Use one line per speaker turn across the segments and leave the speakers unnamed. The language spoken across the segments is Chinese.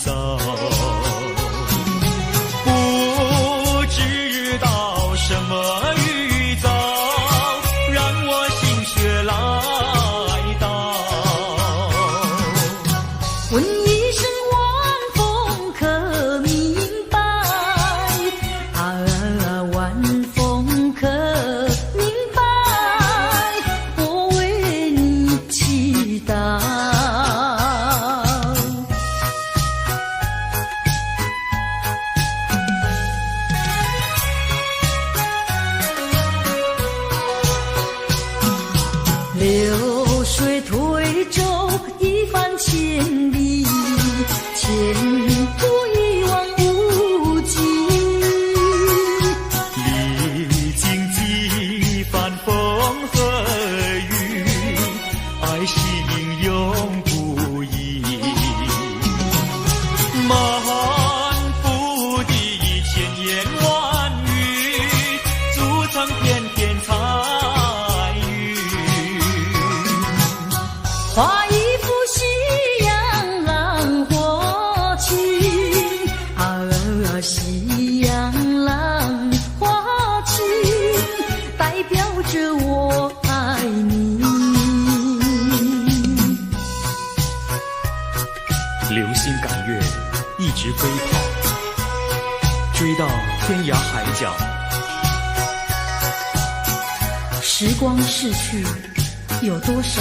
早，不知道什么预兆，让我心血来到。
问一声晚风可明白？晚风可明白？我为你祈祷。流水推舟一番千里，前途一望无际。
历经几番风和雨，爱心永不移。满腹的千言万语，筑成片片彩云。
画一幅夕阳浪花情，夕阳浪花情，代表着我爱你。
流星赶月，一直飞跑，追到天涯海角。
时光逝去有多少？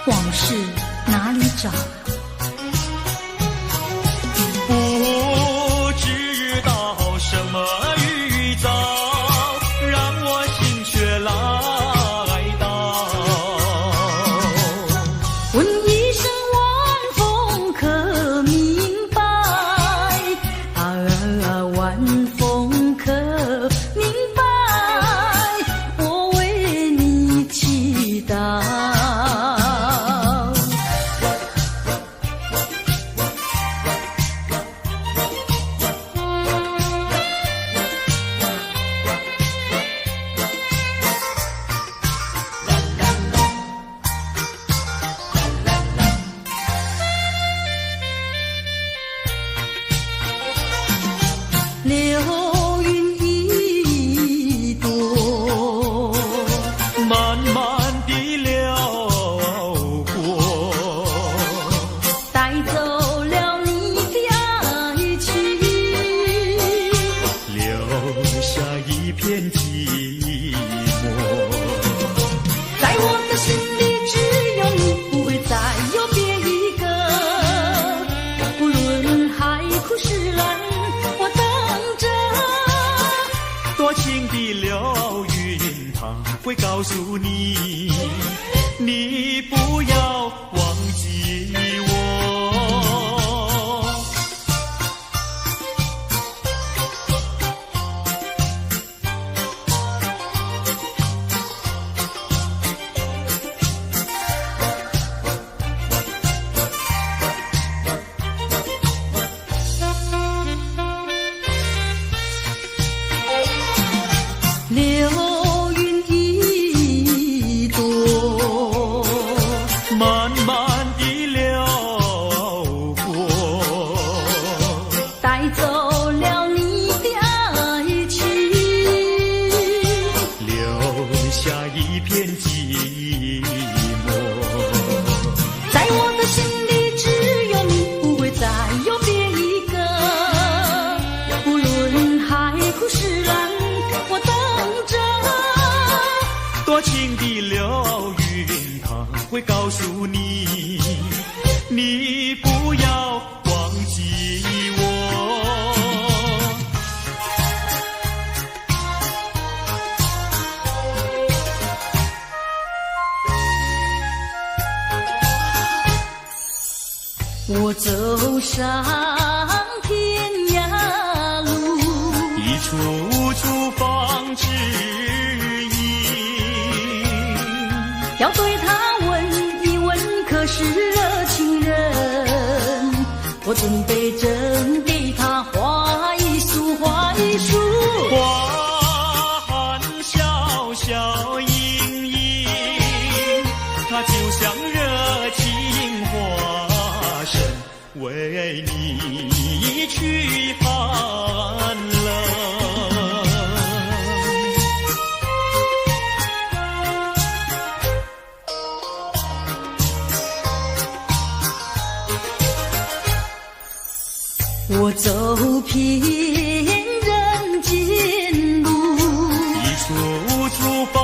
往事哪里找？
不知道什么预兆，让我心血来到。
问一声晚风可明白？晚风可明白？我为你祈祷。流云一朵，
慢慢地流过，
带走了你的爱情，
留下一片寂寞。
在我的心里只有你，不会再有别一个。不论海枯石烂，我等着。
多情的流云，它会告诉你，你不要忘记我。
流云一朵，
慢慢地流过，
带走了你的爱情，
留下一片寂寞。
在我的心里只有你，不会再有别一个。不论海枯石烂，我等着。
多情的流云，它会告诉你，你不要忘记我。
我走上天涯路，
一处处放指引，
要对他问一问，可是热情人？我准备真给他画一束，画一束。
花含笑笑盈盈，它就像热情花去寒冷。
我走遍人间路，
一处处方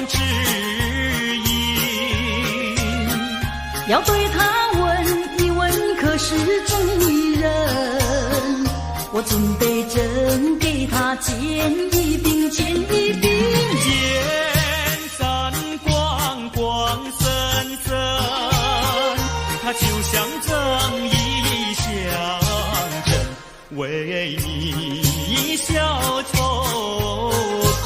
知音。
要对他问一问，可是中意人？我准备真给他见一饼，见一饼。
眼散光光森森，它就像正义象征，为你消仇恨。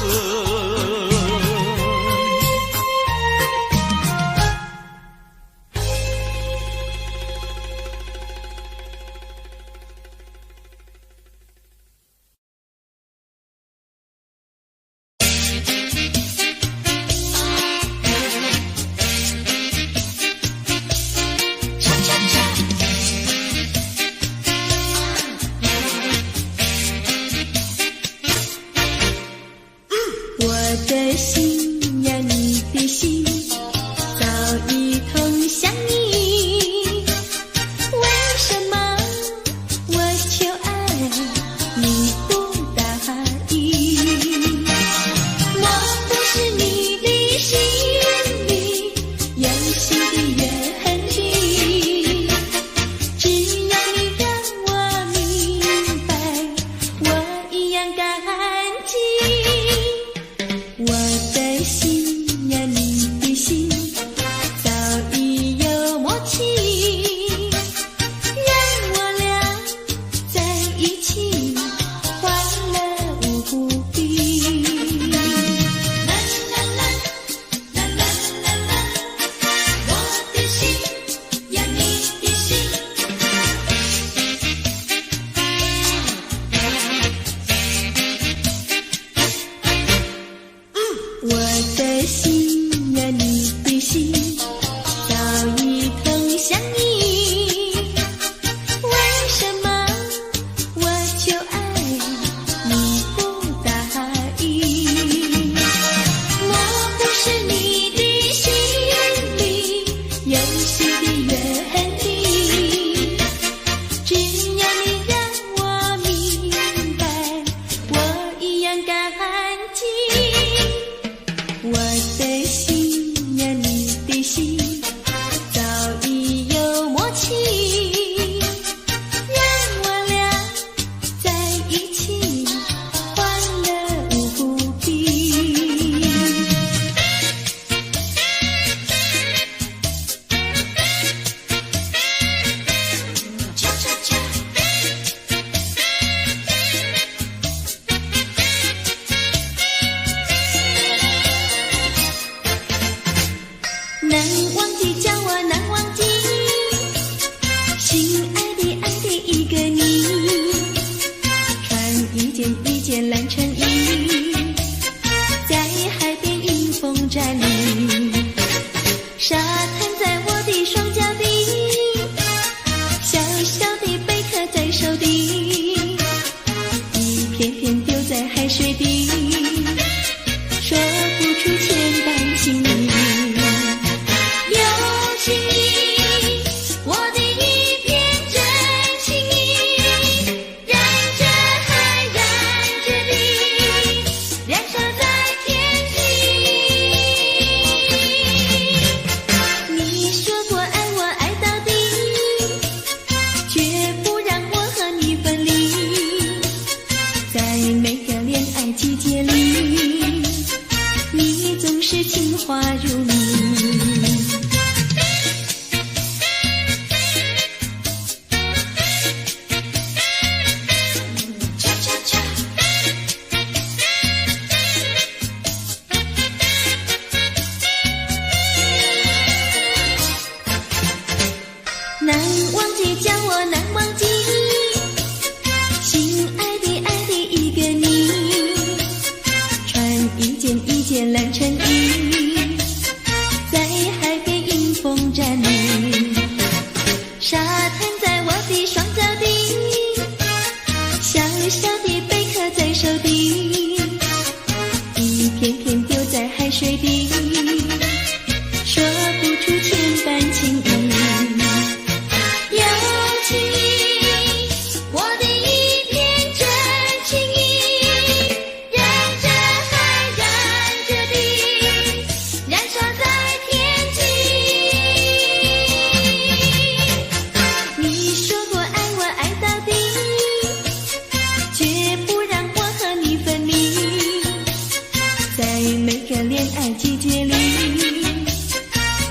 每个恋爱季节里，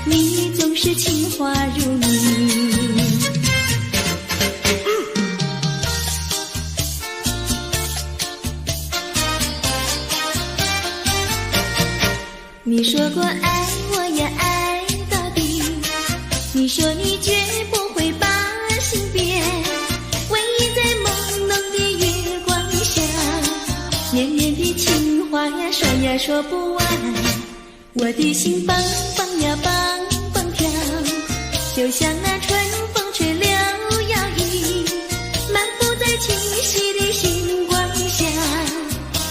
你总是情话如你。你说过爱我要爱到底，你说你绝不会把心变，唯一在朦胧的月光下，绵绵的情话呀说呀说不完，我的心蹦蹦呀蹦蹦跳，就像那春风吹柳摇曳，漫步在清晰的星光下，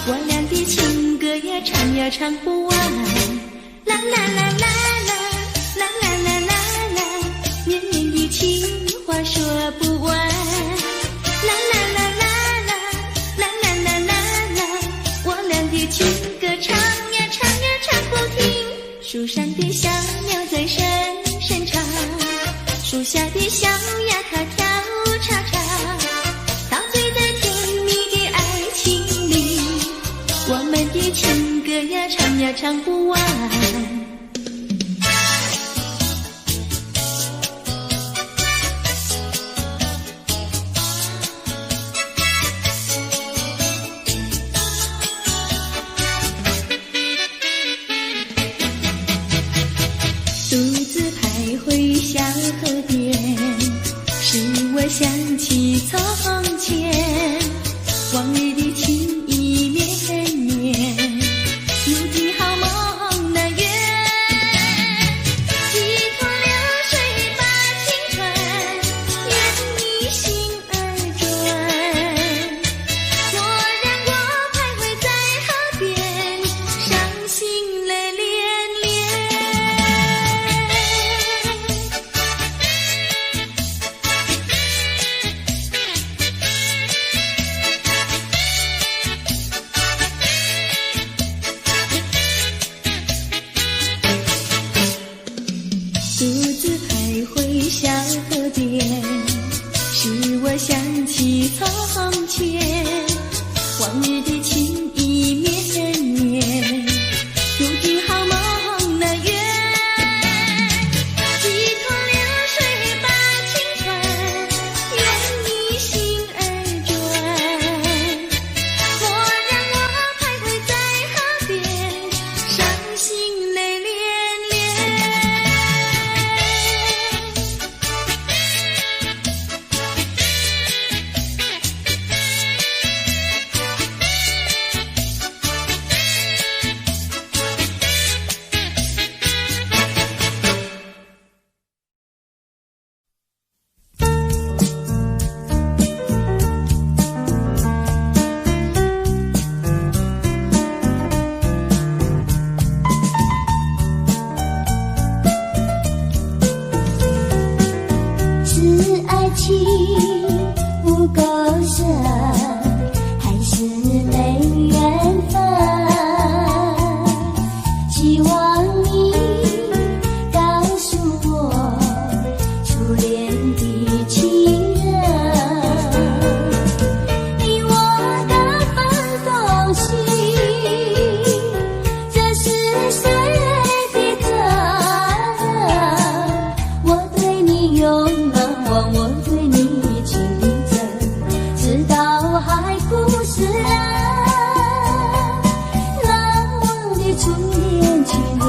我俩的情歌呀唱呀唱不完，啦啦啦啦啦啦啦啦啦啦，绵绵的情话说不完，啦啦啦啦啦啦啦啦啦啦，我俩的情歌唱呀唱呀唱不停，树上的小鸟在声声唱，树下的小鸭它跳叉叉，陶醉在甜蜜的爱情里，我们的情歌呀唱呀唱不完。独自徘徊小河边，使我想起从前，往日的情意绵绵，如今好梦难圆，几头流水把情传，愿你心儿转，蓦然我徘徊在河边，伤心泪连连。独自徘徊小河边，使我想起从前，往日的情意绵绵，如今好梦难圆，几头流水把情传，愿你心儿转，蓦然我徘徊在河边，伤心泪连连。
是爱情不够深，还是没缘分？希望你告诉我初恋的情人，你我的分东西，这是谁的责任？我对你永难忘，我对你情真，直到海枯石烂，难忘的初恋情人。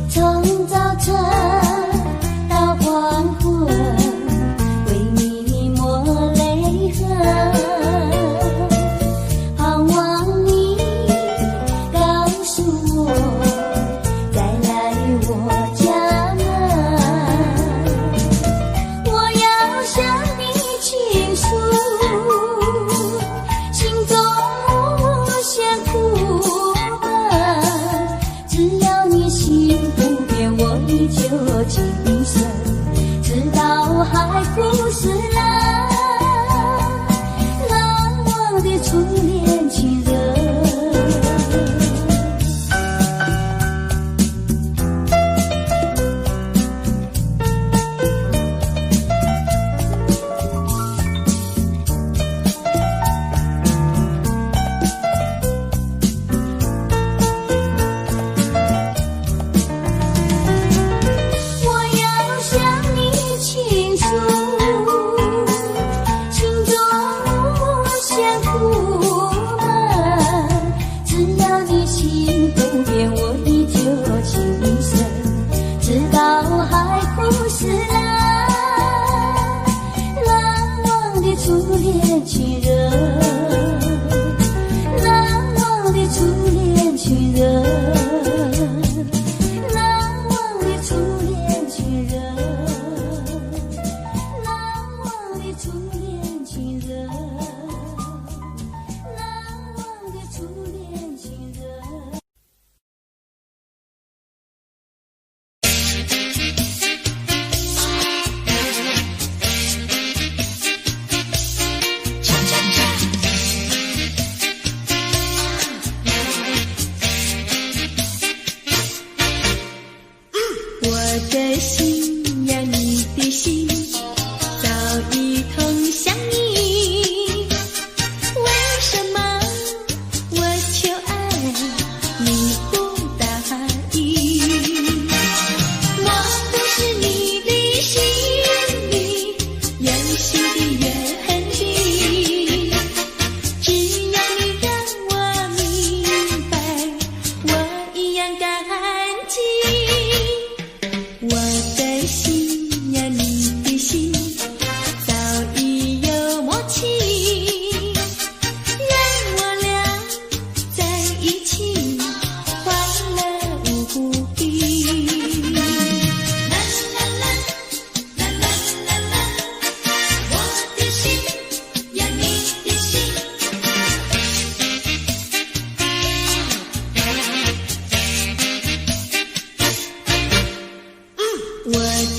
从早晨到黄昏，为你抹泪痕，盼望你告诉我再来我家门。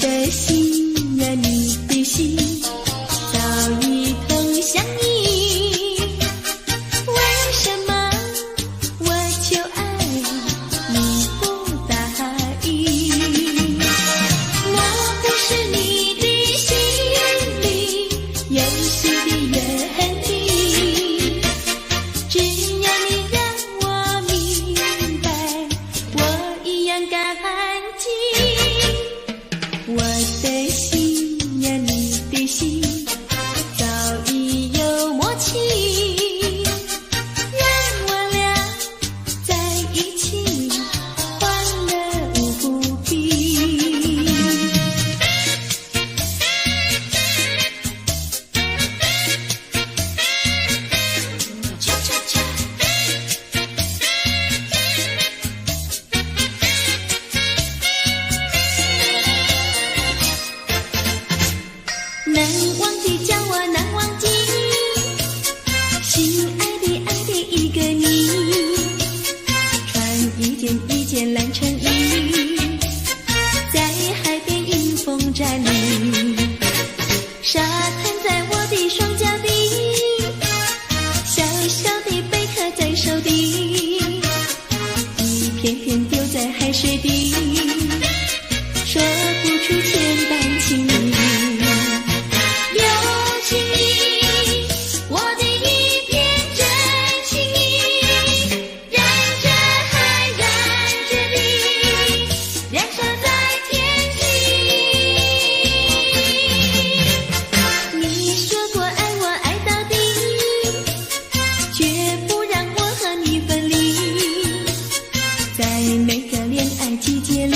的心呀，你的心早已投向你，为什么我求爱你不答应？模糊是你的心里有新的约定，只要你让我明白，我一样感激。我的心呀，你的心早已有默契，让我俩在一起欢乐无比。恰恰恰，难忘记叫我难忘记，心爱的一个你，穿一件蓝衬衣，在海边迎风站立，沙滩在我的双脚底，小小的贝壳在手底，一片片丢在海水底，说不出千般情意。有情意，我的一片真情意，燃着海，燃着地，燃烧在天际。你说过爱我爱到底，绝不让我和你分离，在每个恋爱季节里，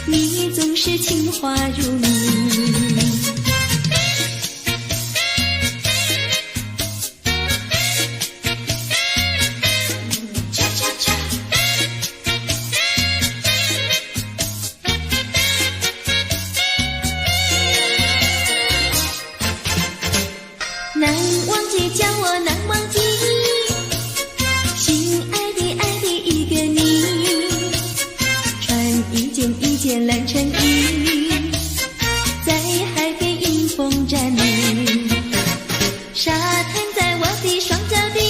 你总是情话如你。恰恰恰，难忘记叫我难忘记，心爱的一个你，穿一件蓝衬衣，在海边迎风站立，沙滩在我的双脚底，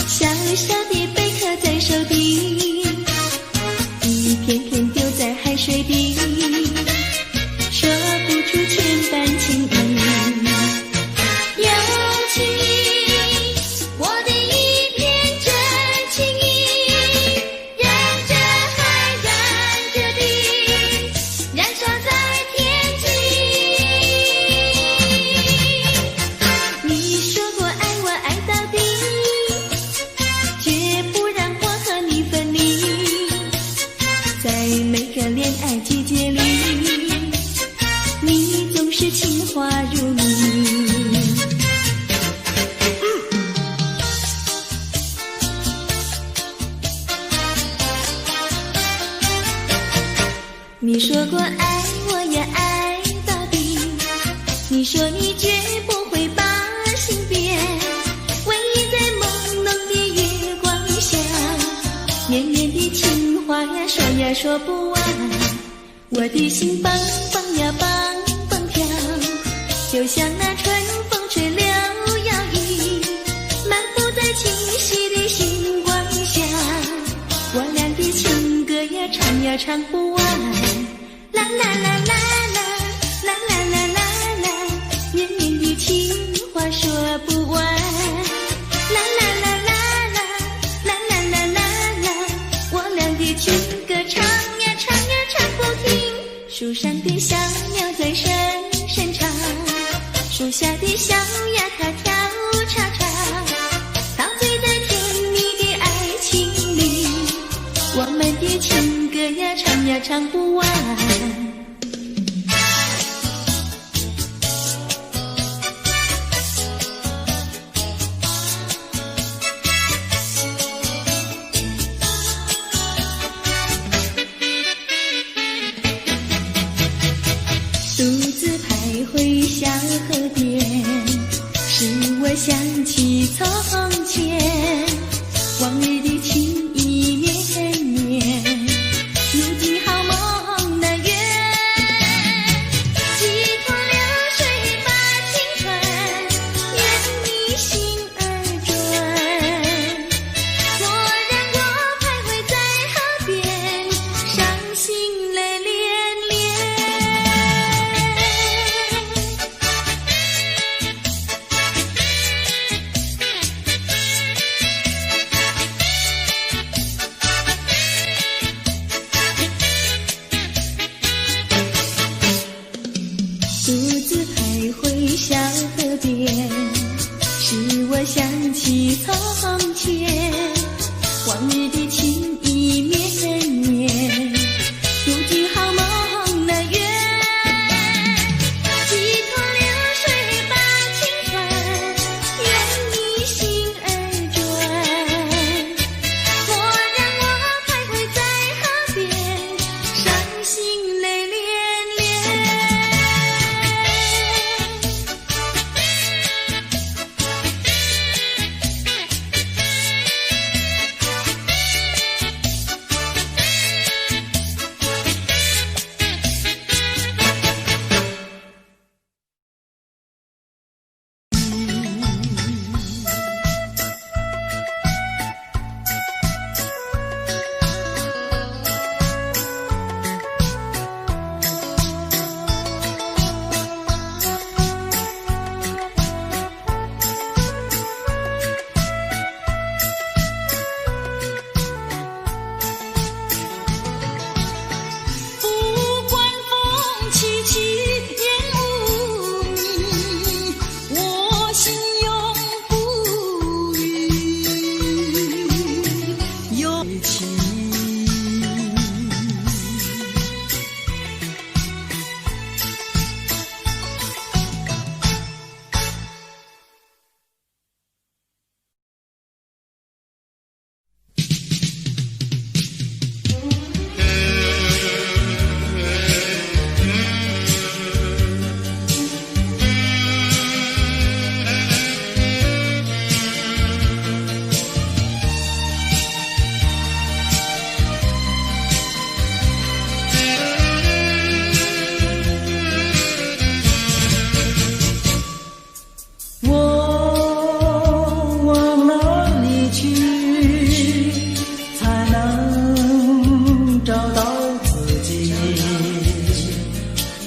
小小的贝壳在手底，一片片丢在海水底，说不出千般情意。有情意，我的一片真情意，燃着海，燃着地，燃烧在天际。你说过爱我爱到底，绝不让我和你分离，在每个恋爱季节里，你总是情话如你。你说过爱我呀爱到底，你说你绝不会把心变，唯一在朦胧的月光下，绵绵的情话呀说不完，我的心蹦蹦呀蹦蹦跳，就像那春风吹柳摇曳，漫步在清晰的星光下，我俩的情歌呀唱不完，啦啦啦啦啦啦啦啦啦啦，绵绵的情话说不完，啦啦啦啦啦啦啦啦啦啦，我俩的情歌唱不停，树上的小鸟在声声唱，树下的小鸭它跳叉叉，陶醉在甜蜜的爱情里，我们的情歌呀唱不完。独自徘徊小河边，使我想起从前，往日的情意绵绵，如今好梦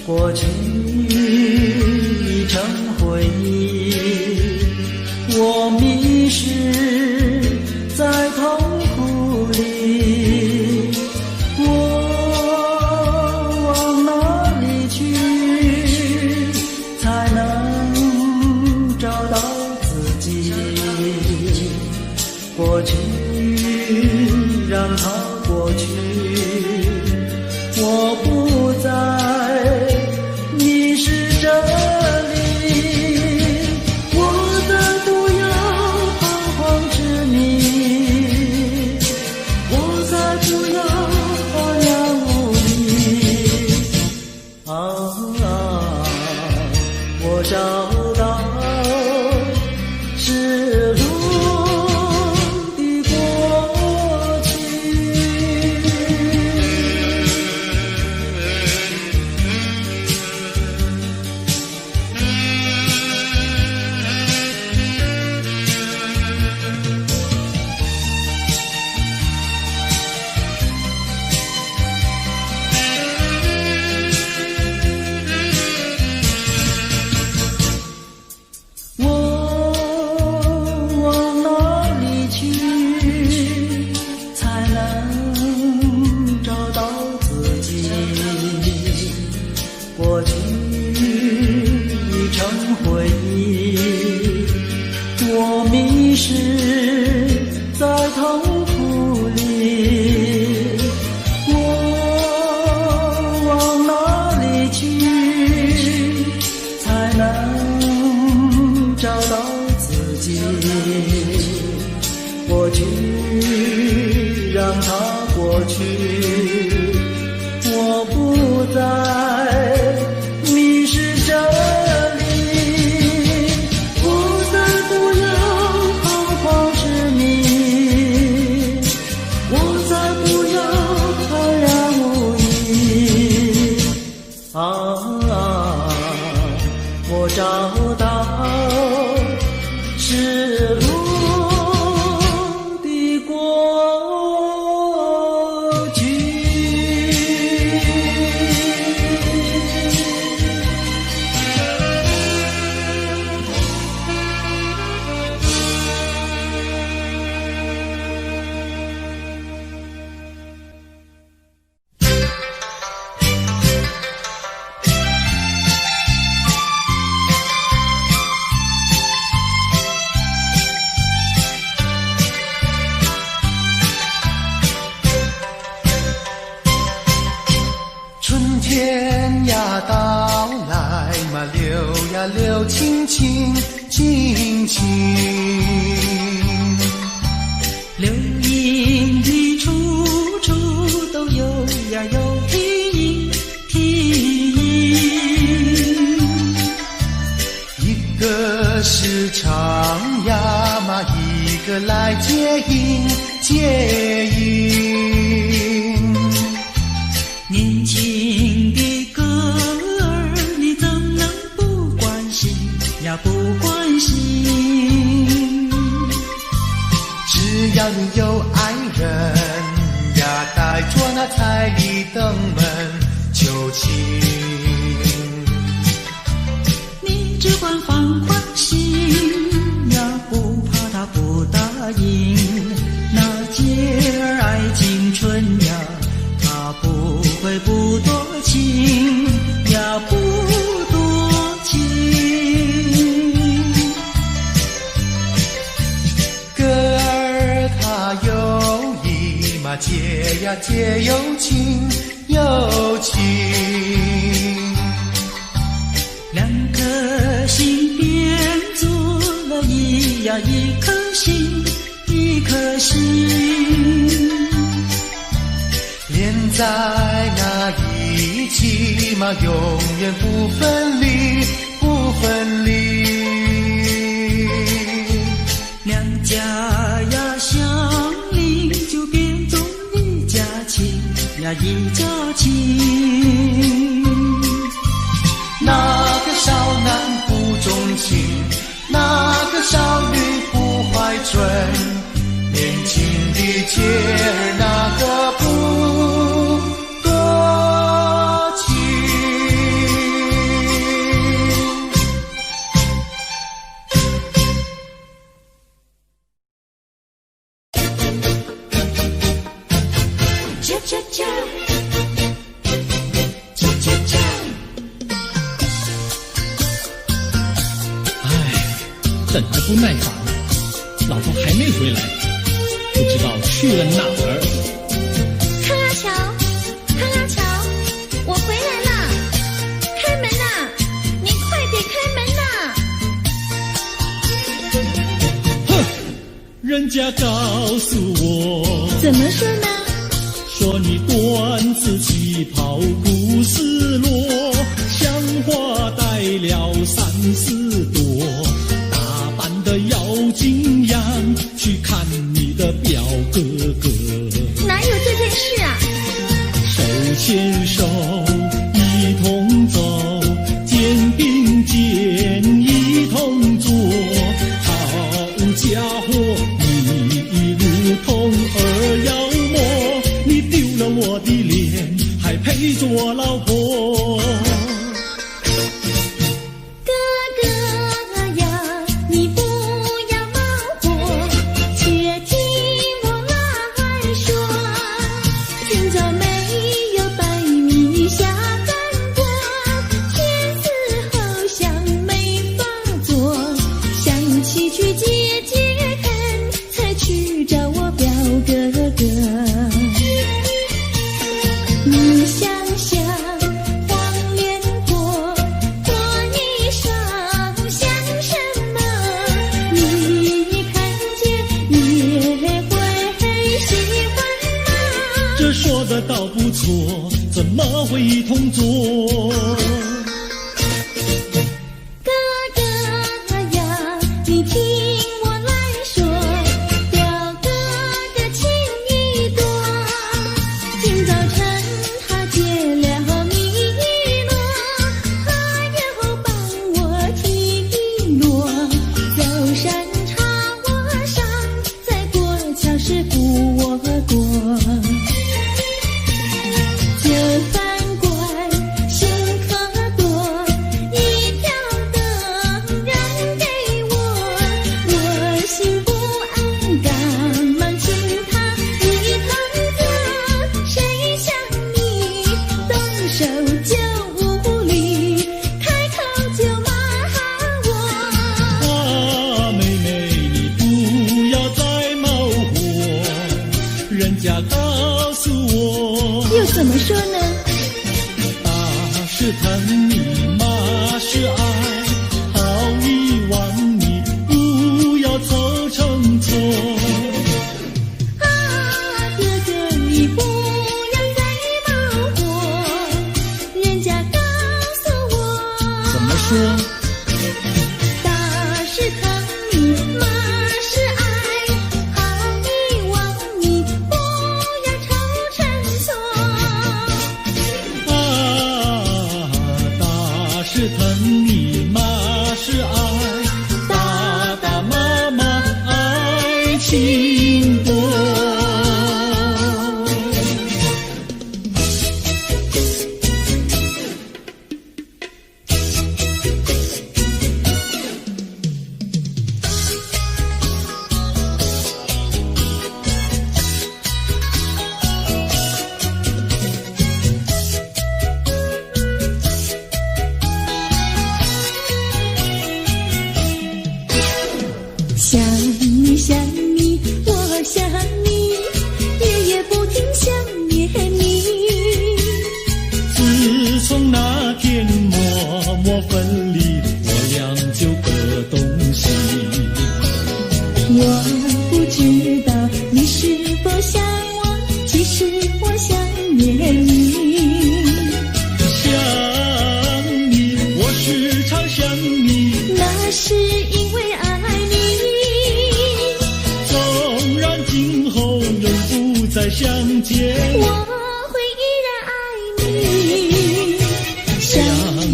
过去已成回忆，我迷失在痛苦里，我往哪里去才能找到自己？过去让它过去，我不再迷失这里，我再不要彷徨痴迷，我再不要茫然无力。我找到是路的过去。过去已成回忆，我迷失在痛苦里，我往哪里去才能找到自己？过去让它过去，我不再迷失这里，我再不要彷徨痴迷，我再不要茫然无依。我找到是路的过去。
春天呀到来嘛，流呀流，清清清清。
流萤的处处都有呀有啼音，
一个是唱呀嘛，一个来接应接应。
年轻的歌儿，你怎能不关心呀不关心？
只要你有爱人呀，带着那彩礼登门求亲。
你只管放宽心呀，不怕他不答应。那姐儿爱青春呀，他不会不多情呀，不多情。
歌儿它有意嘛，结呀结有情有情。
两颗心变做了一颗心，一颗心。
连在那一起嘛，永远不分离，不分离。
两家呀相邻，就变作一家亲呀一家亲。
那个少男不钟情，那个少女不怀春，年轻的姐儿那个不多情。
等得不耐烦，老婆还没回来，不知道去了哪儿。
康拉乔，康拉乔，我回来了，开门呐！你快点开门呐！
哼，人家告诉我，
怎么说呢？
说你短子旗袍不丝落，像花戴了3、4朵。的妖精样去看你的表哥哥，
哪有这件事啊？
手牵手一同走，肩并肩一同坐。好家伙，你如同儿妖魔，你丢了我的脸，还陪着我老婆。倒不错，怎么会一同做？
哥哥呀，你听我来说，表哥的情意多。今早晨他结了米诺，他又帮我提落。走山茶我上，再过桥是扶我过。
告诉我，
又怎么说呢？
打是疼你，骂是爱，好遗忘你，不要凑成错。
啊，哥哥你不要再冒火，人家告诉我。
怎么说？
打是疼你，骂是爱，好遗忘你。
是疼你，骂是爱，打打骂骂爱情多。
想你想你，我想你，夜夜不停想念你。
自从那天默默分离，我俩就各东西。
我不知道你是否想我，其实我想念你。
想你，我时常想你，
那是因为爱你。
今后永不再相见，
我会依然爱你。
想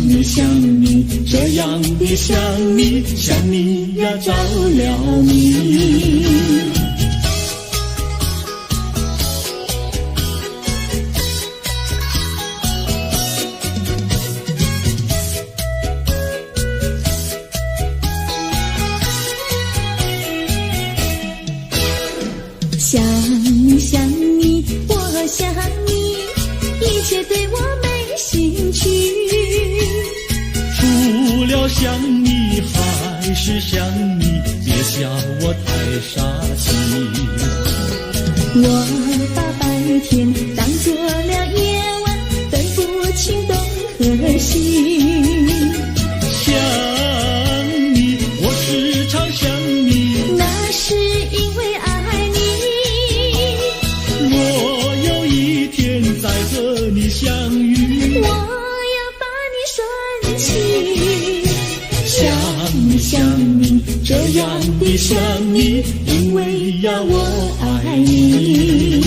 你想你，这样的想你，想你呀着了迷。
想你想你，我想你，一切对我没兴趣。
想你还是想你，别笑我太傻气。
我把白天当作了夜晚，分不清东和西。
想你，我时常想你，
那是因为爱你。
我有一天再和你相遇，
我要把你拴起。想你想你，这样的想你，因为呀我爱你。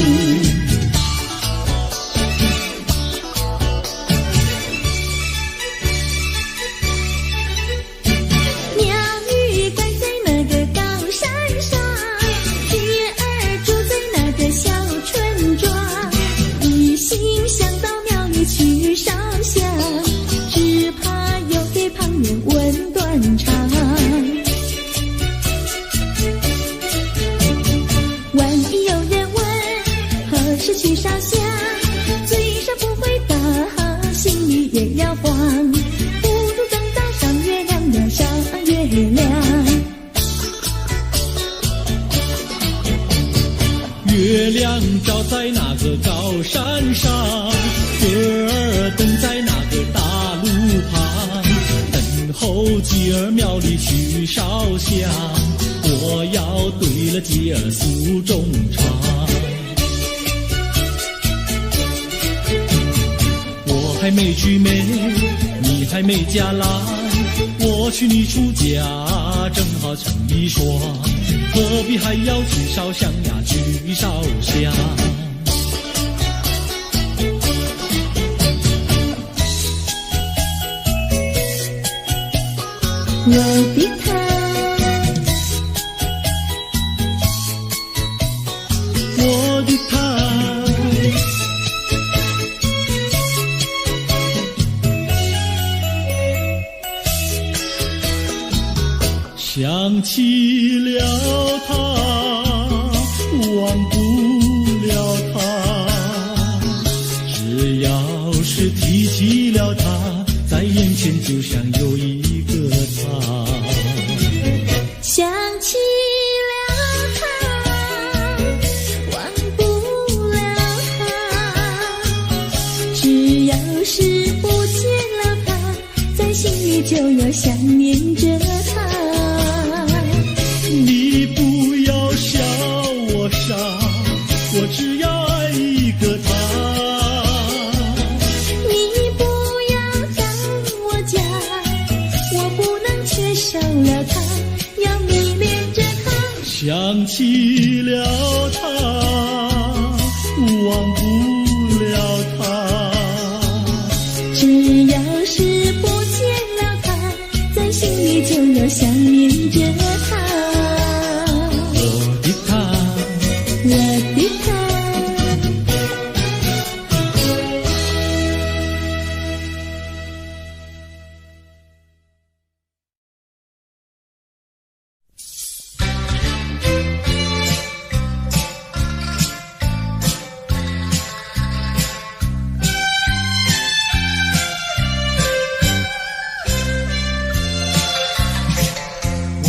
鸟语盖在那个高山上，鱼儿住在那个小村庄，一心想到庙里去烧香，只怕又给旁人问断肠。万一有人问何时去烧香，嘴上不回答，心里也要慌。不如等到上月亮呀，上月亮。
月亮照在那个高山上，月儿等在那个大路旁，等候鸡儿庙里去烧香，我要对了鸡儿诉衷肠。我还没娶媒，你还没嫁来，我娶你出嫁正好成一双，何必还要去烧香呀，去烧香。
我的他，
我的他，想起了他，忘不了他，只要是提起了他，在眼前就像有一个他。
想起了他，忘不了他，只要是不见了他，在心里就要想念着他。
你不要笑我傻，我只要爱一个他。
你不要让我嫁，我不能缺少了他，要迷恋着他。
想起了他，忘不了他，
只要是不见了他，在心里就要想念着他。
我的他，
我的他。
我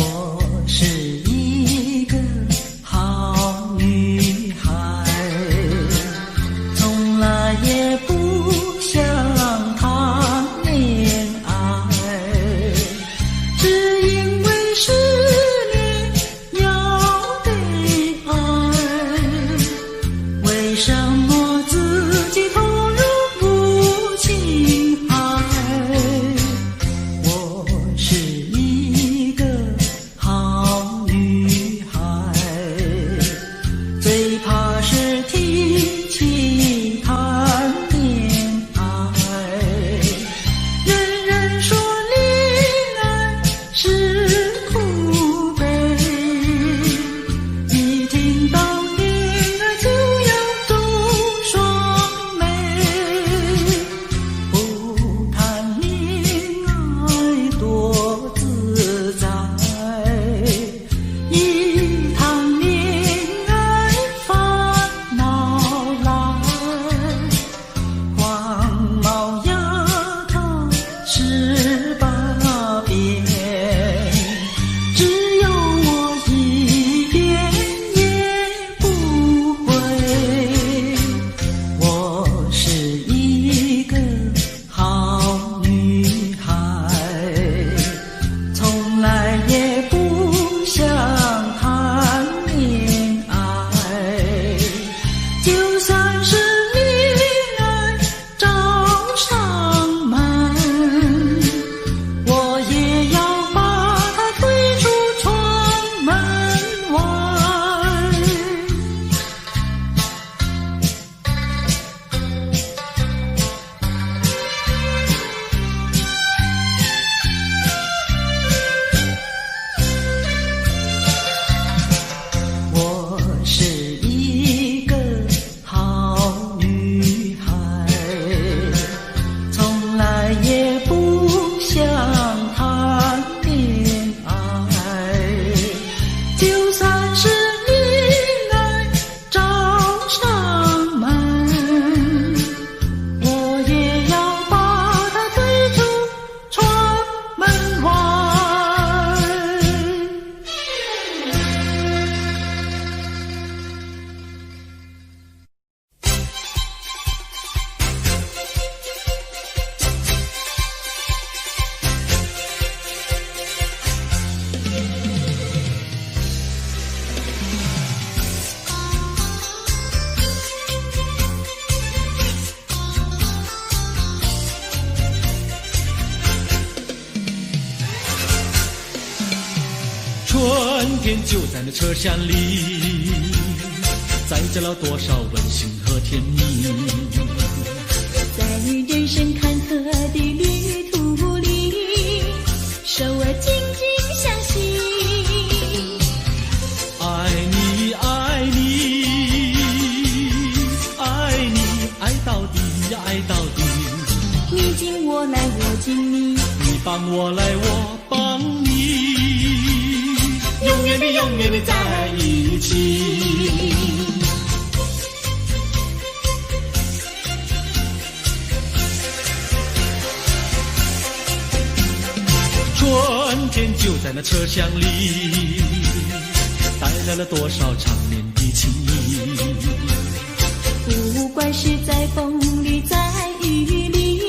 春天就在那车厢里，载着了多少温馨和甜蜜。
在人生坎坷的旅途里，手儿紧紧相系。
爱你爱你爱你，爱到底呀爱到底。
你敬我来我敬你，
你帮我来我帮你，永远的永远的在一起。春天就在那车厢里，带来了多少长年的情谊。
不管是在风里在雨里，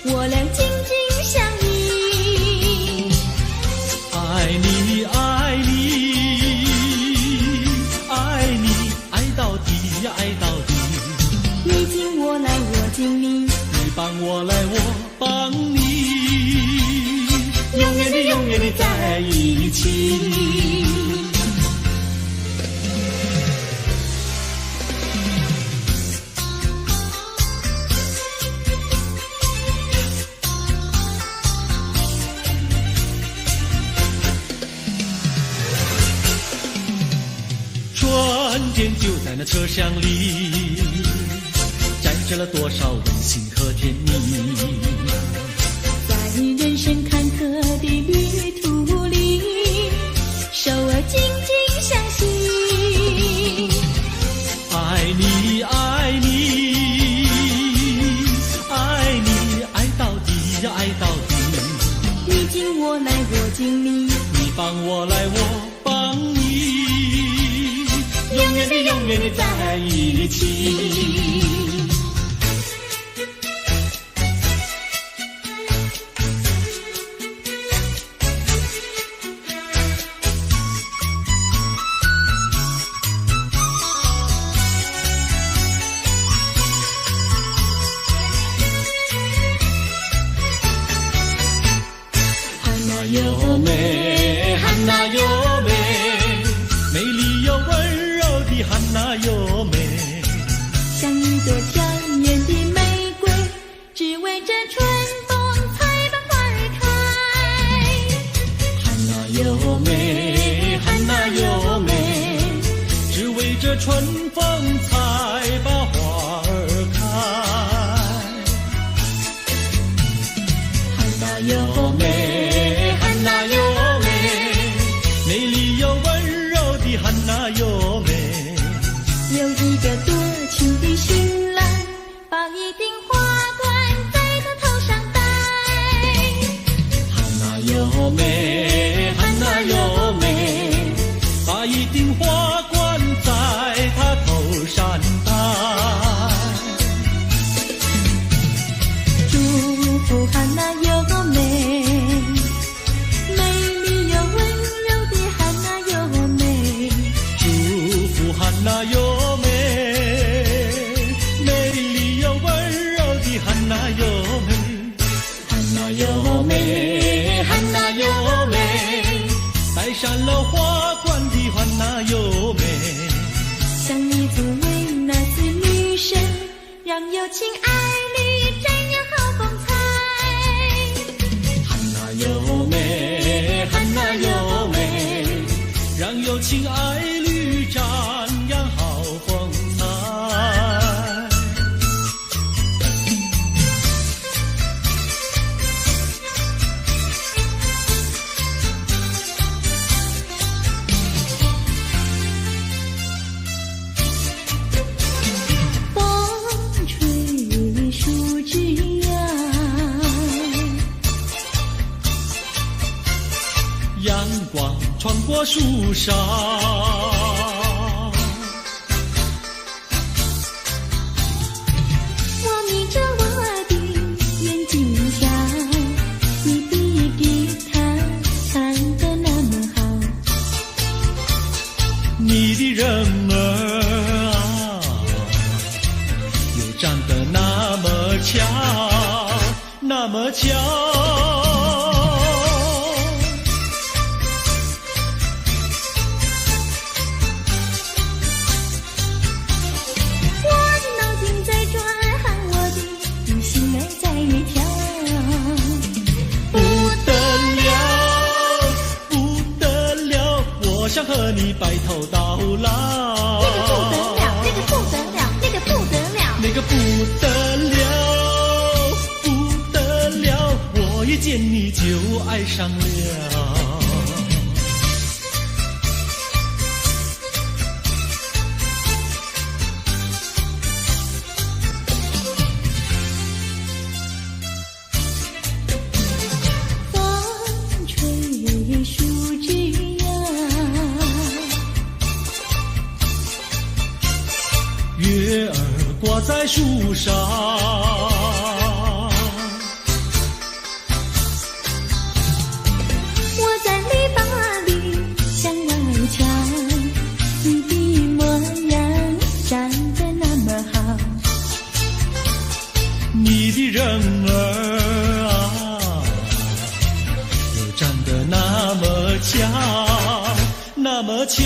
我俩紧紧相依。
爱你爱你爱你，爱到底呀爱到底。
你敬我来我敬你，
你帮我来我帮你，永远的永远的在一起。春天就在那车厢里，载着了多少温馨和甜蜜。
在人生坎坷的旅途里，手儿紧紧相系。
爱你爱你爱你，爱到底呀爱到底。
你敬我来我敬你，
你帮我来我帮你，永远的永远的在一起。
有
美，汉娜有美，美丽又温柔的汉娜有美，
像一朵娇艳的玫瑰，只为这春风才把花儿开。
汉娜有美，汉娜有美，只为这春风才把花儿开。
汉娜有美，
汉娜有美，美丽又温柔的汉娜有美。
有一个多情的新郎，把一顶花冠在他头上戴。
汉娜有美，汉娜有美，把一顶花冠在她头上戴。
祝福汉娜有美，美丽又温柔的汉娜有美。
祝福汉娜有美，美丽又温柔的汉娜有美。汉娜有美，汉娜有美，戴上了花冠的汉娜有美。
像你作为那子女神，让有情爱侣瞻仰好风采。
汉娜有美，汉娜有美，让有情爱侣瞻仰好风采。
风吹树枝摇，
阳光穿过树梢，
我眯着我的眼睛瞧，你的吉他弹得那么好。
你的人儿啊，又长得那么巧，那么巧。和你白头到老。
那个不得了，那个不得了，那个不得了，
那个不得了，不得了，我一见你就爱上了。
风吹树枝摇，
月儿挂在树上，
我在篱笆里向外瞧，你的模样长得那么好，
你的人儿啊，又长得那么巧，那么巧。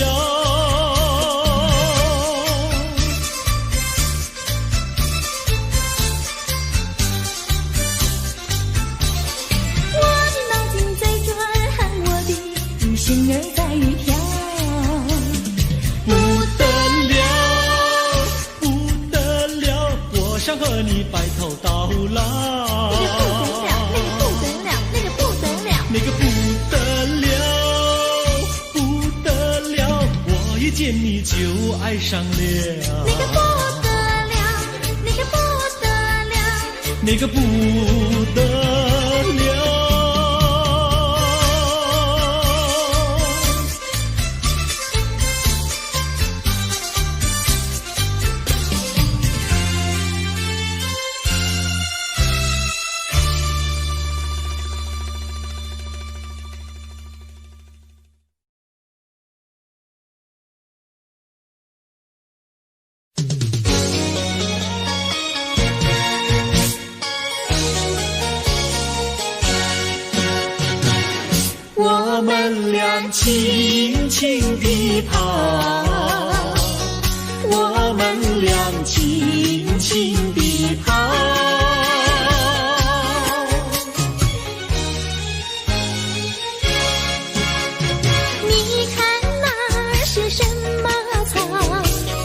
心儿在跳，
不得了，不得了，我想和你白头到老。
那个不得了，那个不得了，
那个不得了，我一见你就爱上了。
那个不得了，那个不得了，
那个不得了。我们俩轻轻地跑，我们俩轻轻地跑。
你看那是什么草？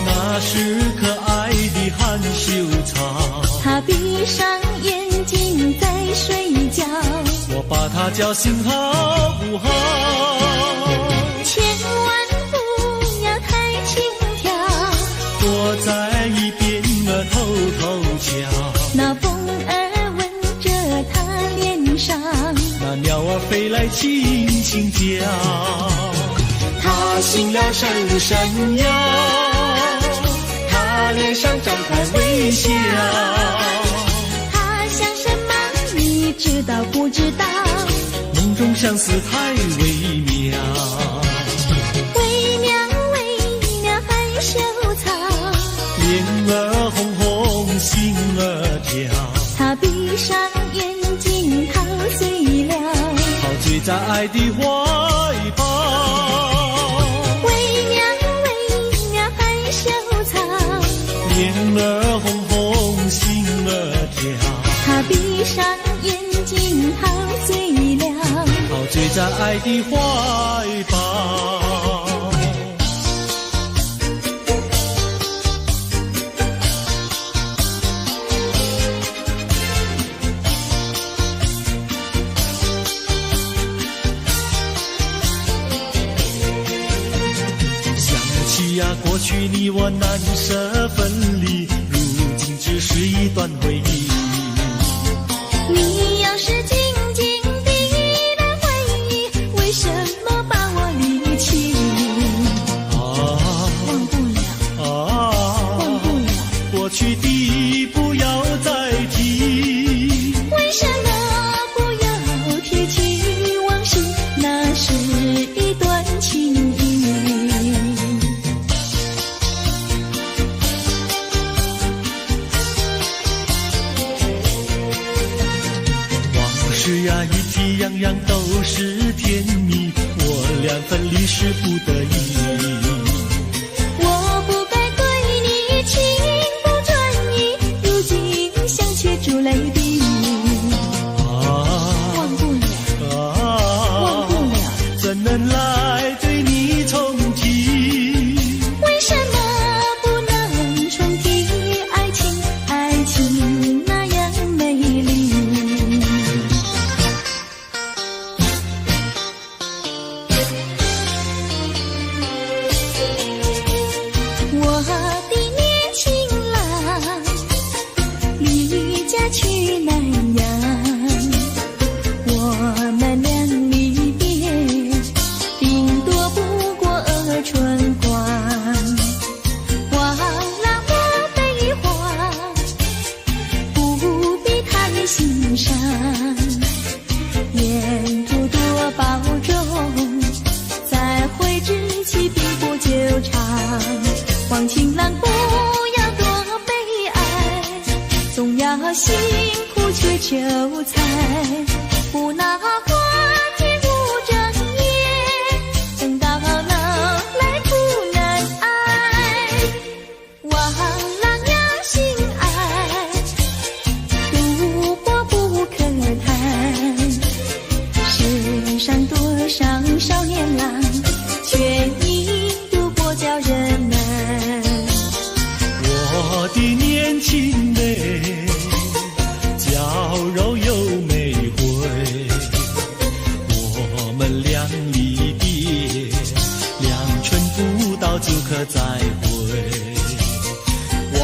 那是可爱的含羞草，
它闭上眼睛在睡觉，
我把它叫醒好不好？
千万不要太轻佻，
躲在一边偷偷瞧。
那风儿吻着它脸上，
那鸟儿飞来轻轻叫，它醒了伸伸腰，它脸上张开微笑。
它想什么你知道不知道？
梦中相思太微妙，
微妙微妙害羞草，
脸儿红红心儿跳，
它闭上眼睛陶醉了，
陶醉在爱的怀抱。
微妙微妙害羞草，
脸儿红红心儿跳，
它闭上眼睛陶醉了，
陶醉在爱的怀抱。过去你我难舍分离，如今只是一段回忆。
你要是静静地来回忆，为什么把我离弃？忘不了，忘不了，
过去的不要再提。
为什么不要提起往事？那是一段情谊。
是呀，一提样样都是甜蜜，我俩分离是不得已。
我不该对你情不转移，如今想却出泪滴。忘不了，忘不了，
怎能来对你重提？
上，沿途多保重，再会之期并不久长。望情郎不要多悲哀，总要辛苦去求财，不拿花天无正业，等到老来苦难挨。望郎要心爱，赌博不可贪，世上多少少年郎，却因赌博叫人难。
我的年轻妹，娇柔又美慧，我们俩离别，2春不到就可再会，完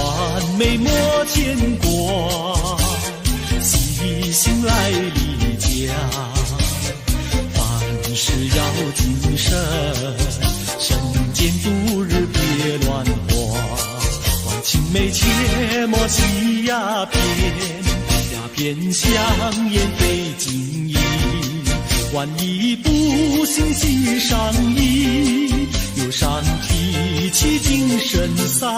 美莫牵挂，细心来离家，凡事要谨慎，身兼度日别乱花，望青梅切莫吸鸦片，鸦片香烟非金银，万一不幸喜上意，忧伤提起精神散，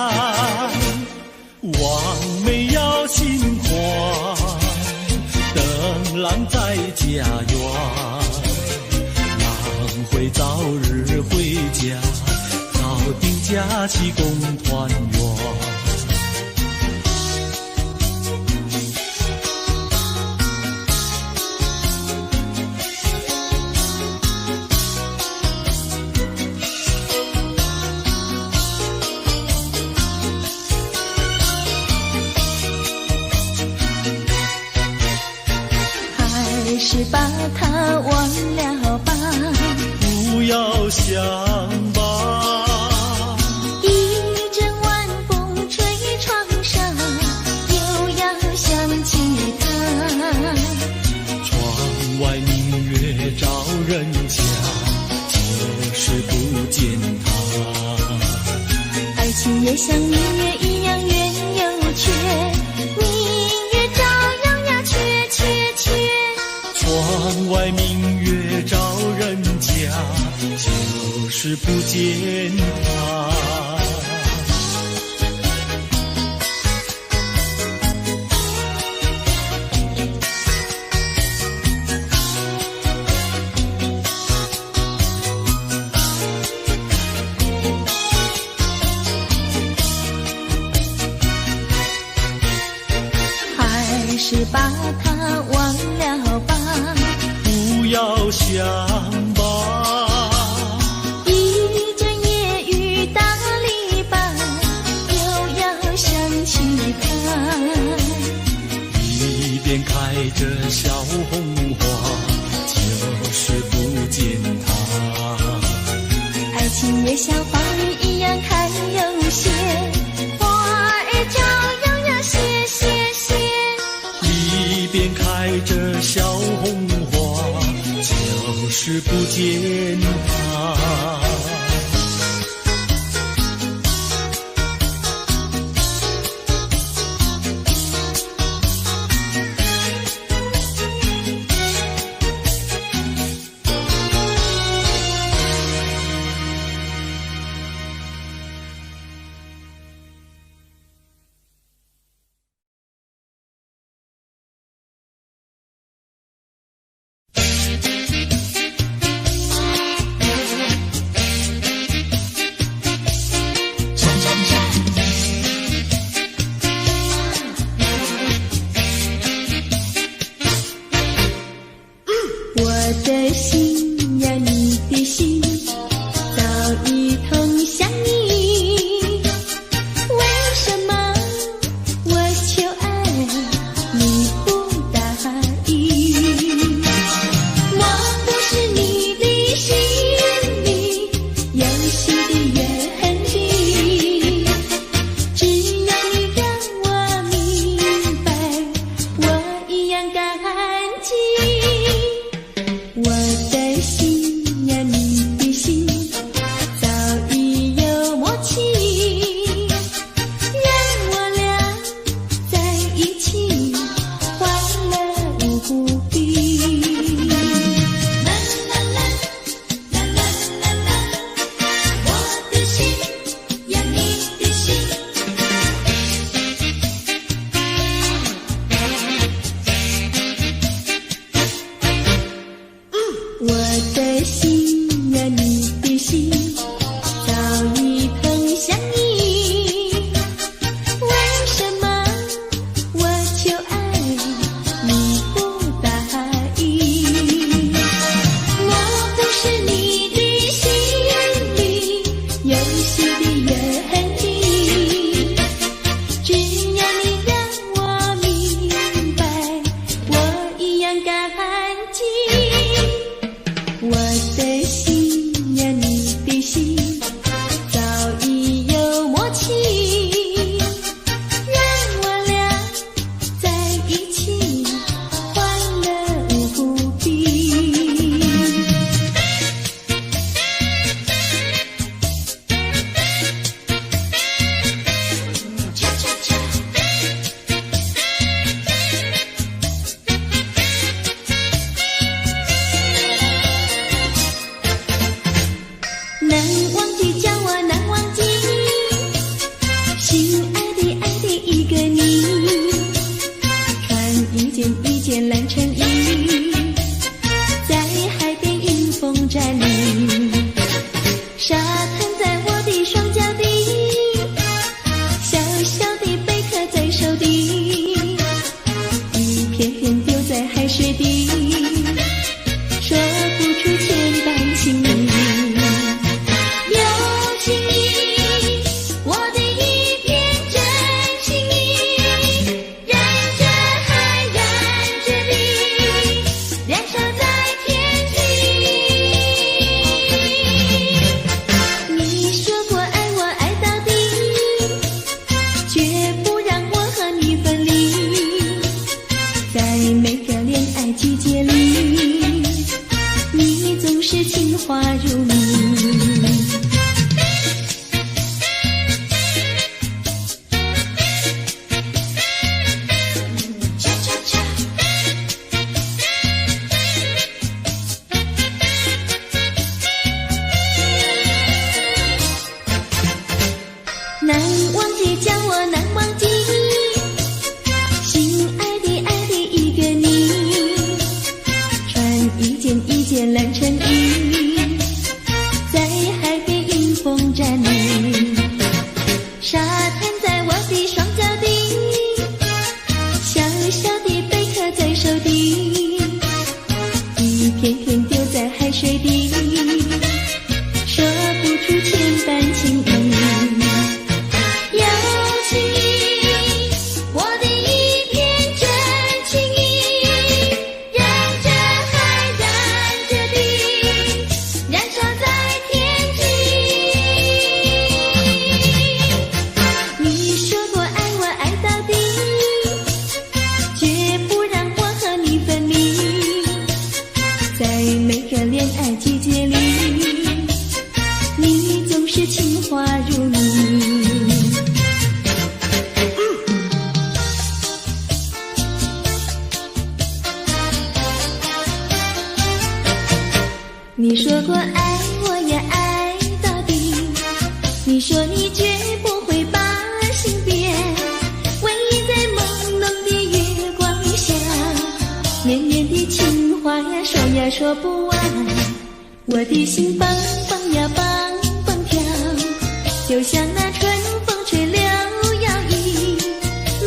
望梅要心宽，等郎在家园，郎会早日回家，早定假期共团圆。
还是把它忘了吧，
不要想吧，
一阵晚风吹窗上，又要想起他。
窗外明月照人家，就是不见他。
爱情也像明月一样圆又缺，明月照样呀缺缺缺。
窗外明月照人家，就是不见他。
还是把它忘了吧，
不要想吧，
一阵夜雨打篱笆，又要想起他。
一边开着小红花，就是不见他。
爱情也像花儿一样开又谢，花儿照样呀谢谢谢。
一边开着小红花，就是不见他。
我的不必。
啦啦啦啦啦啦啦，我的心呀你的心。
我的心呀，你的心，早已同向你。为什么我求爱你不答应？我不是你的心里游戏的原地，只要你让我明白，我一样感激。我的心呀，你的心，早已有默契，让我俩在一起，欢乐无比。
恰恰恰，
难忘记叫我难忘记，心爱的爱的一个你，穿一件蓝衬衣，在海边迎风站立，沙滩在我的双脚底，小小的贝壳在手底，一片片丢在海水底，说不出千般情意。有情意，我的一片真情意，燃着海，燃着地，燃烧在天际。你说过爱我爱到底，绝不让我和你分离，在每个恋爱季节里，你总是情话如蜜。
恰恰恰，
难忘记叫我难忘记，心爱的爱的一个你，穿一件蓝衬衣，在海边迎风站立，沙滩在我的双脚底，小小的贝壳在手底，一片片丢在海水底，说不出千般情意。有情意，我的一片真情意，燃着海，燃着地，燃烧在天际。你说过爱我爱到底，绝不让我和你分离，在每个恋爱季节里，你总是情话如蜜。你说过爱我也爱到底，你说你绝不会把心变，唯一在朦胧的月光下，绵绵的情话呀说呀说不完，我的心蹦蹦呀蹦蹦跳，就像那春风吹柳摇曳，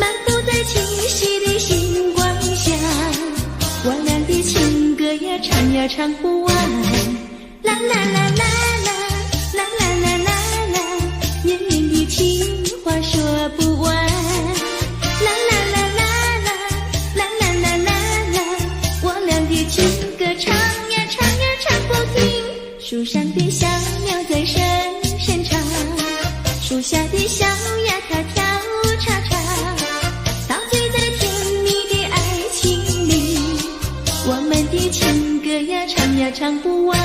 漫步在清晰的星光下，我俩的情歌呀唱呀唱不完，啦啦啦啦啦啦啦啦啦啦，绵绵的情话说不完，啦啦啦啦啦啦啦啦啦啦，我俩的情歌唱呀唱呀唱不停，树上的小鸟在声声唱，树下的小鸭它跳叉叉，陶醉在甜蜜的爱情里，我们的情歌呀唱呀唱不完。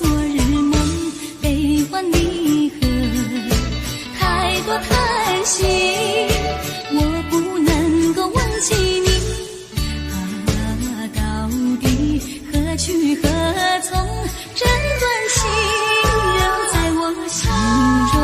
昨日梦，悲欢离合，太多叹息，我不能够忘记你。到底何去何从？这段情仍在我心中。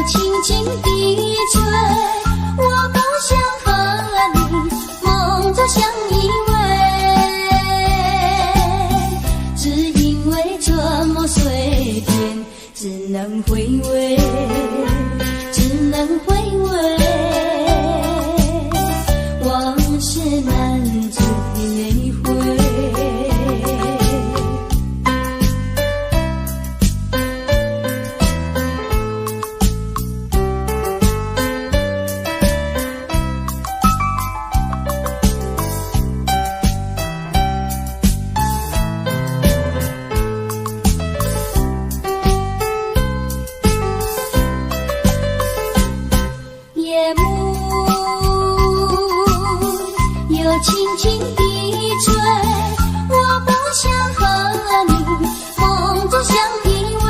轻轻地吹，我不想和你轻轻地吹，我不想和你梦中相依偎，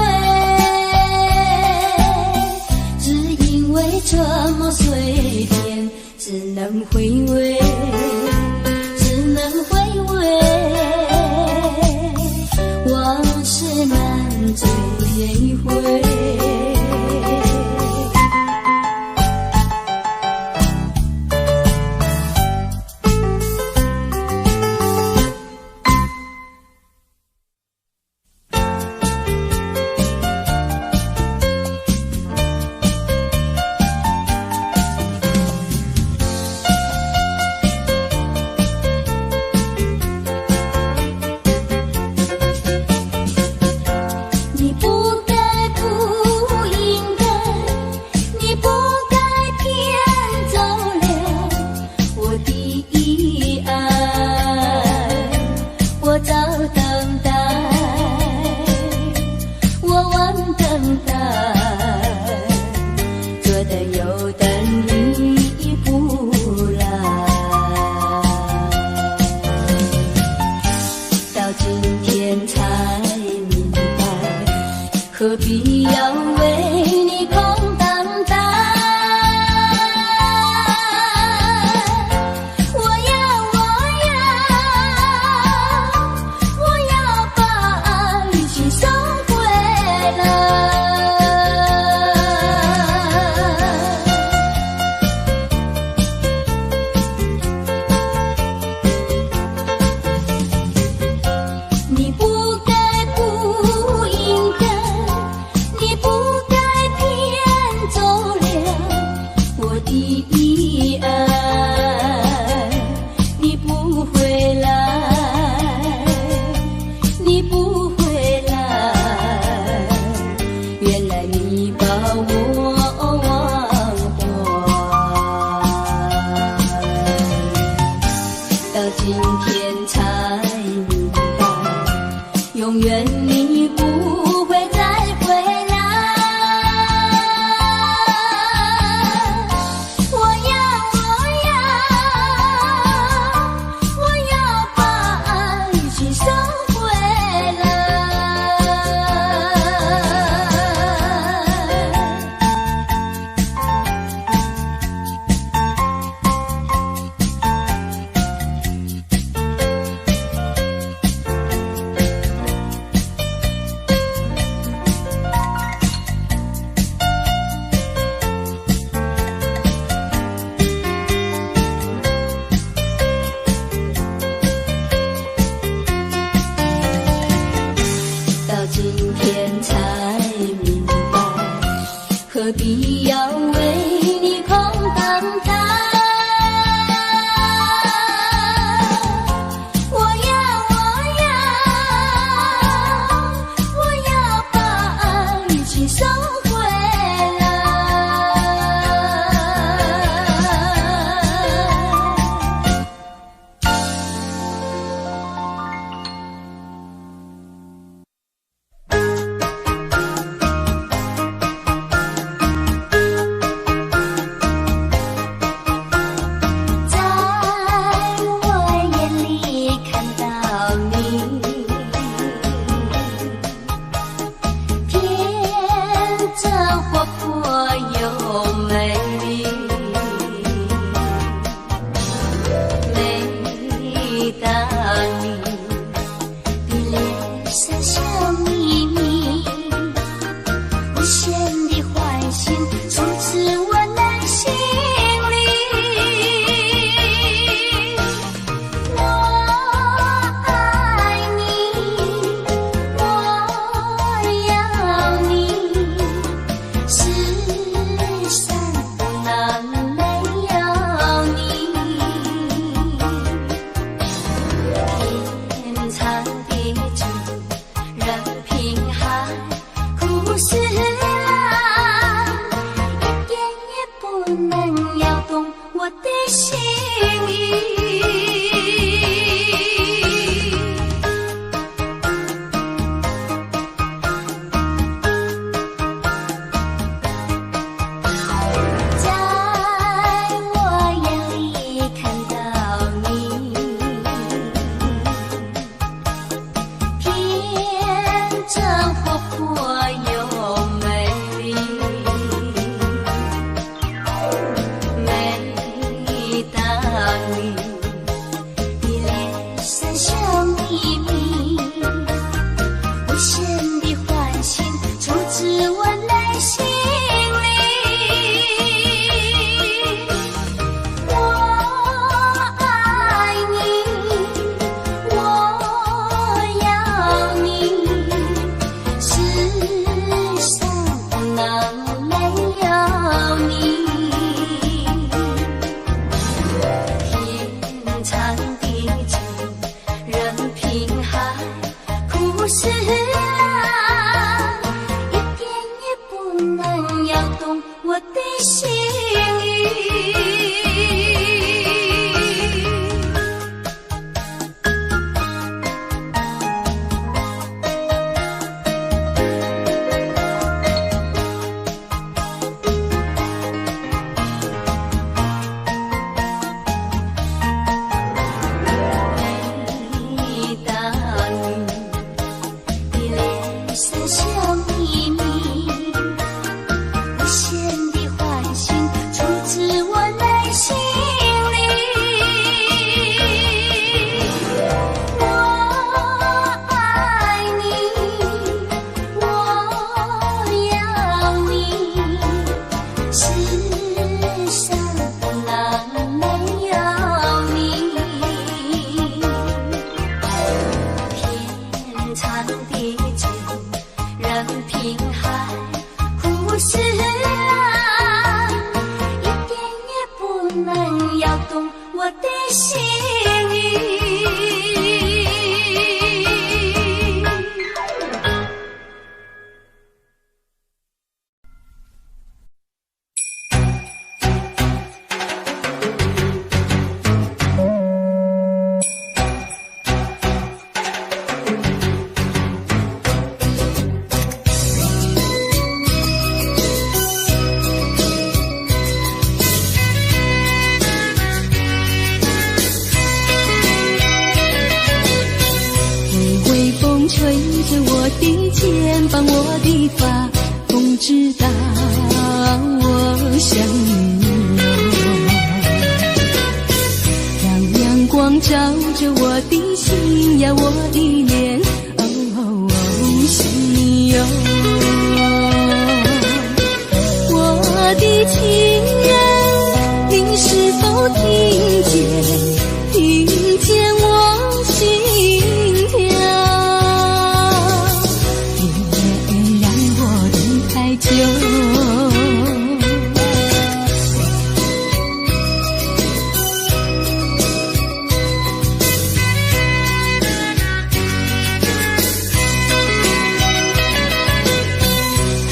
只因为这么随便，只能回味，只能回味，往事难追回。何必要为你空荡荡？我要把爱情送回来。你不该不应该。你不该骗走了我的爱，你不回来，你不回来，原来你把我忘怀，到今天才明白，永远你不会再回来。今天才明白，何必要为你空荡荡？我要把爱情送回来。在我眼里看到你。能摇动我的心意。吹着我的肩膀，我的发，风知道我想你哦。让阳光照着我的心呀，我的脸，想你哟。我的情人，你是否听见我心跳？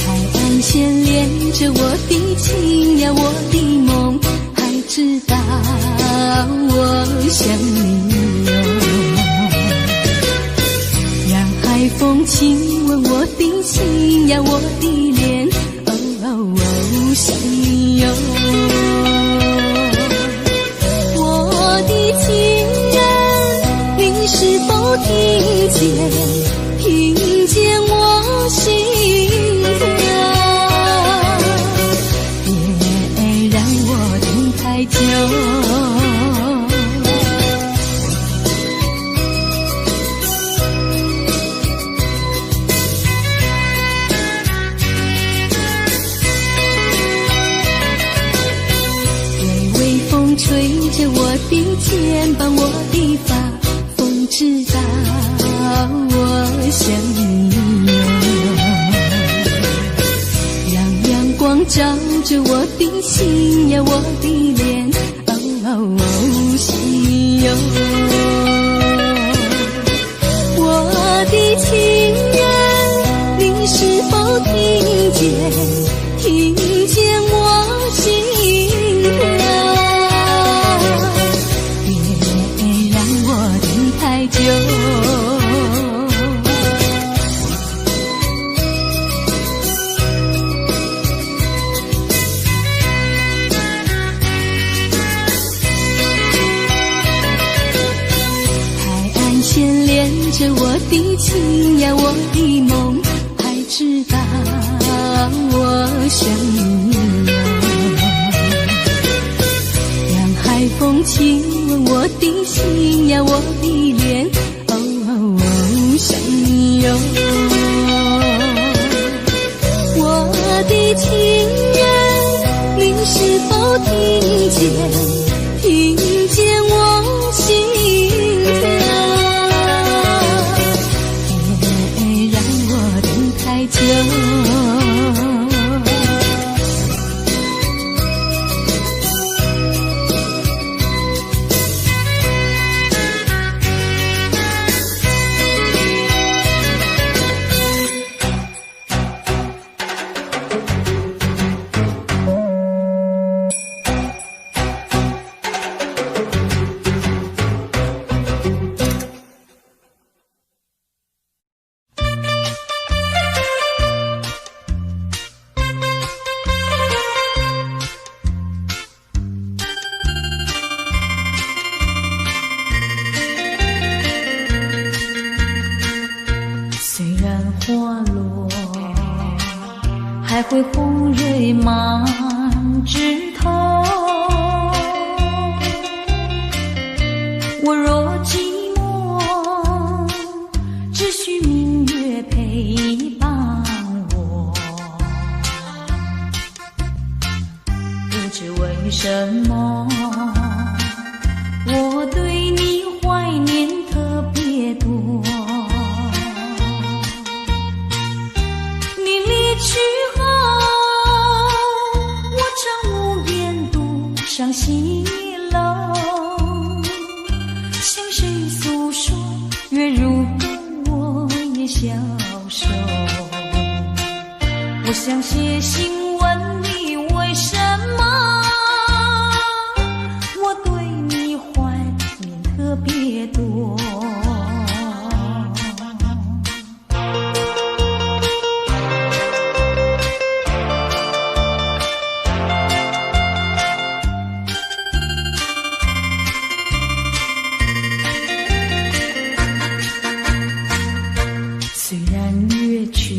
海岸线连着我的情呀，我的梦，还知道我想你哟。让海风亲吻我的心呀，我的脸，想你哟。我的情人，你是否听见我心跳？别让我等太久。吹着我的肩膀，我的发，风知道我想你哟。让阳光照着我的心呀，我的脸，想你哟。我的情人，你是否听见我心跳？太久，海岸线连着我的情呀，我的梦，还知道我想你哟。让海风亲吻我的心呀，我的脸，想你哟。我的情人，你是否听见我心跳？别让我等太久。
还会红蕊满枝头。我若寂寞，只需明月陪伴我。不知为什么，我对你怀念特别多。你离去后，我常无比西楼，向谁诉说？月如歌，我也消瘦。我想写信问你，为什么我对你怀念特别多？虽然月缺，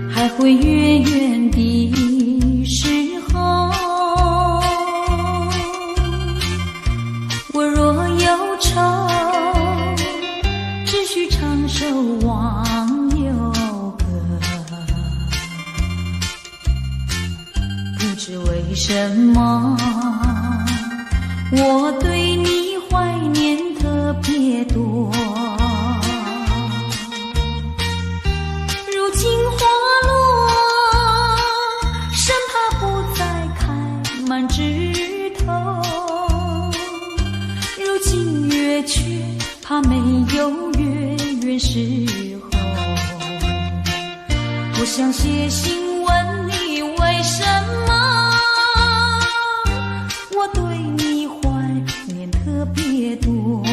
还会月圆的时候，我若有愁，只需唱首忘忧歌。不知为什么，我对你怀念特别多。如今花落，生怕不再开满枝头。如今月缺，怕没有月圆时候。我想写信问你，为什么我对你怀念特别多？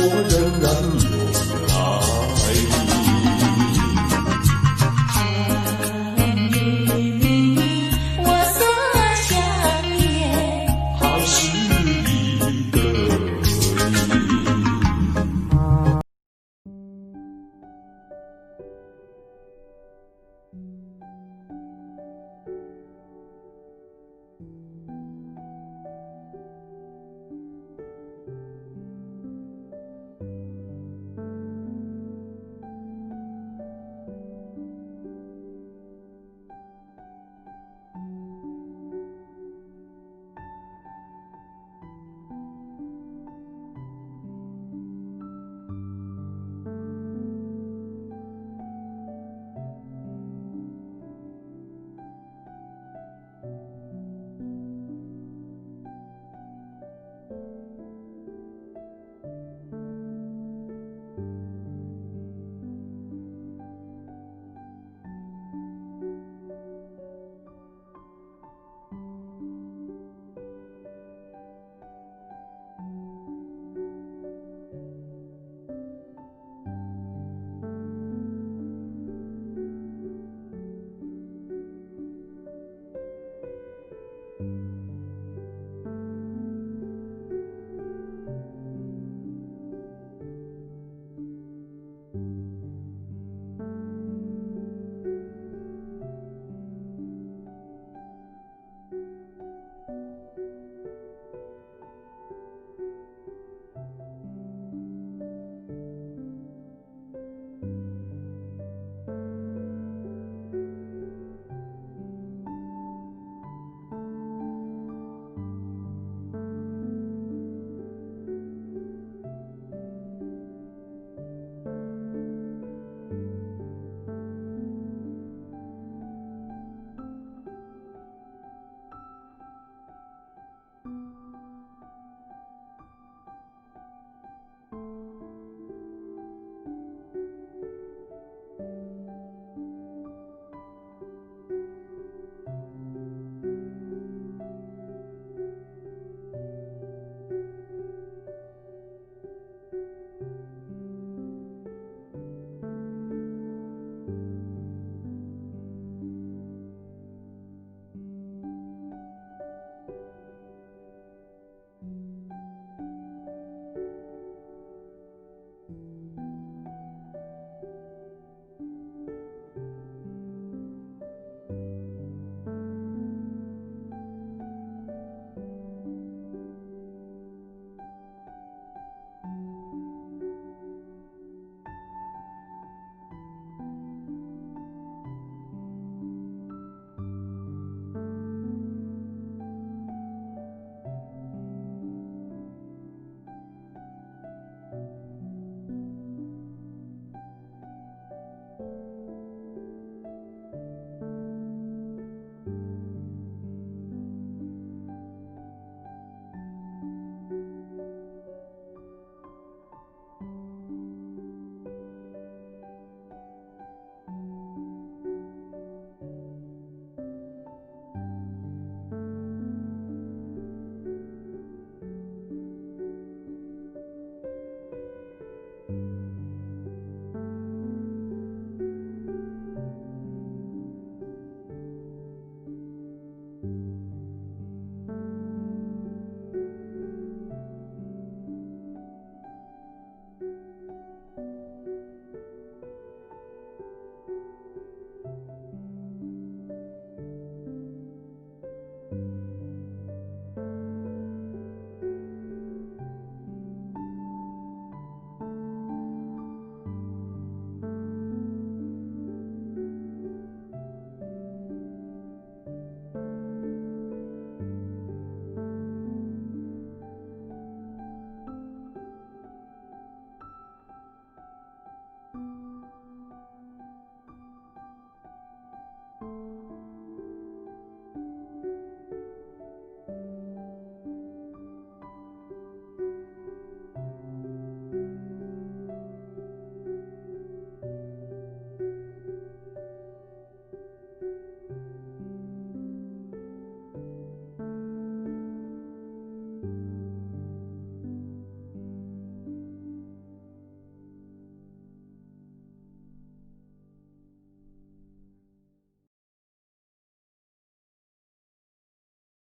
我